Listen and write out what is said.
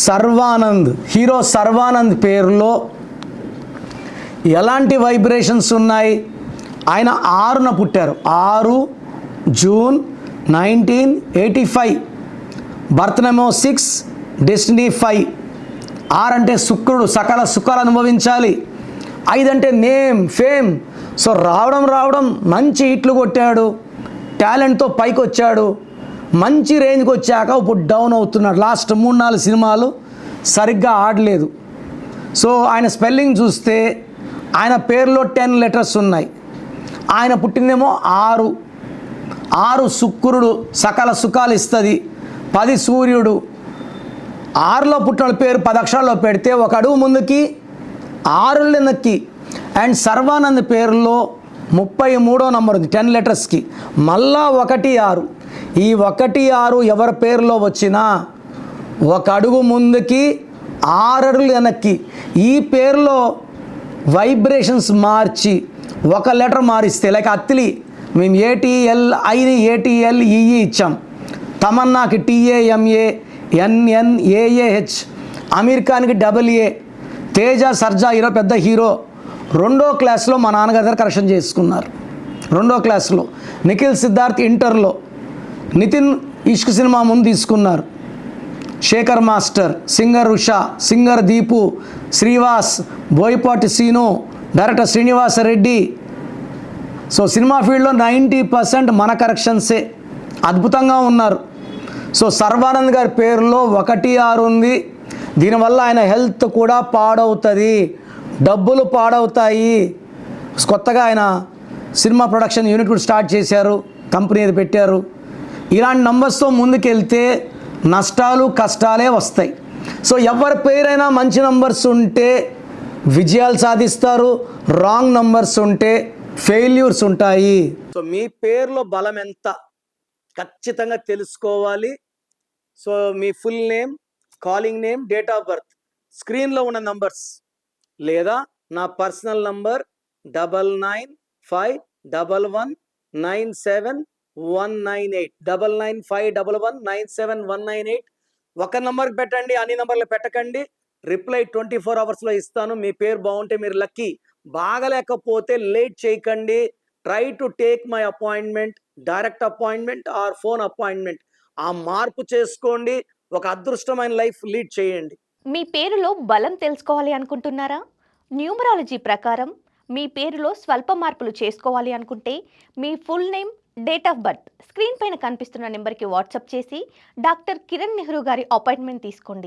Sharwanand, hero Sharwanand పేరులో ఎలాంటి vibrations ఉన్నాయి? ఆయన 6న పుట్టారు, 6 జూన్ 1985. బర్త్ నేమో 6, డెస్టినీ 5. 6 అంటే శుక్రుడు, సకల సుఖాలు అనుభవించాలి. 5 అంటే నేమ్, ఫేమ్. సో రావడం మంచి హిట్లు కొట్టాడు, టాలెంట్తో పైకి వచ్చాడు. మంచి రేంజ్కి వచ్చాక ఇప్పుడు డౌన్ అవుతున్నాడు. లాస్ట్ 3-4 సినిమాలు సరిగ్గా ఆడలేదు. సో ఆయన స్పెల్లింగ్ చూస్తే ఆయన పేరులో 10 లెటర్స్ ఉన్నాయి. ఆయన పుట్టిందేమో 6 శుక్రుడు, సకల సుఖాలు ఇస్తుంది. 10 సూర్యుడు. 6లో పుట్టిన పేరు 10 అక్షరాల్లో పెడితే ఒక అడుగు ముందుకి 6 వెనక్కి. అండ్ సర్వానంద్ పేరులో 33వ నంబర్ ఉంది 10 లెటర్స్కి. మళ్ళా 1 6. ఈ 1 6 ఎవరి పేరులో వచ్చినా ఒక అడుగు ముందుకి 6 అడుగులు వెనక్కి. ఈ పేరులో వైబ్రేషన్స్ మార్చి ఒక లెటర్ మారిస్తే, లైక్ అత్తిలి మేము ఏటీఎల్ ఐని ఏటీఎల్ ఈఈ ఇచ్చాం, తమన్నాకి టీఏఎంఏ ఎన్ఎన్ఏఏహెచ్, అమీర్ ఖాన్కి AA, తేజ సర్జా హీరో పెద్ద హీరో 2వ క్లాస్లో మా నాన్నగారి దగ్గర కరెక్షన్ చేసుకున్నారు. 2వ క్లాస్లో నిఖిల్ సిద్ధార్థ్ ఇంటర్లో, నితిన్ ఇష్క్ సినిమా ముందు తీసుకున్నారు. Shekhar master, singer Usha, singer Deepu, Srivas, Boyapati Seenu, director Srinivasa Reddy. So cinema ఫీల్డ్లో 90% మన కరెక్షన్సే, అద్భుతంగా ఉన్నారు. సో సర్వానంద్ గారి పేరులో 1 6 ఉంది. దీనివల్ల ఆయన హెల్త్ కూడా పాడవుతుంది, డబ్బులు పాడవుతాయి. కొత్తగా ఆయన సినిమా ప్రొడక్షన్ యూనిట్ కూడా స్టార్ట్ చేశారు, కంపెనీ అది పెట్టారు. ఇలాంటి నంబర్స్తో ముందుకెళ్తే నష్టాలు కష్టాలే వస్తాయి. సో ఎవరి పేరైనా మంచి నంబర్స్ ఉంటే విజయాలు సాధిస్తారు, రాంగ్ నంబర్స్ ఉంటే ఫెయిల్యూర్స్ ఉంటాయి. సో మీ పేరులో బలం ఎంత ఖచ్చితంగా తెలుసుకోవాలి. So me full name, calling name, date of birth, స్క్రీన్లో ఉన్న నంబర్స్, లేదా నా పర్సనల్ నంబర్ 9951197198 9951197198. ఒక నంబర్కి పెట్టండి, అన్ని నంబర్లు పెట్టకండి. రిప్లై 24 అవర్స్లో ఇస్తాను. మీ పేరు బాగుంటే మీరు లక్కీ, బాగలేకపోతే లేట్ చేయకండి. Try to take my appointment, direct appointment are phone appointment. ఆ మార్పు చేసుకోండి, ఒక అదృష్టమైన లైఫ్ లీడ్ చేయండి. మీ పేరులో బలం తెలుసుకోవాలి అనుకుంటున్నారా? న్యూమరాలజీ ప్రకారం మీ పేరులో స్వల్ప మార్పులు చేసుకోవాలి అనుకుంటే మీ full name, date of birth screen పైన కనిపిస్తున్న నెంబర్కి వాట్సాప్ చేసి డాక్టర్ కిరణ్ నెహ్రూ గారి అపాయింట్మెంట్ తీసుకోండి.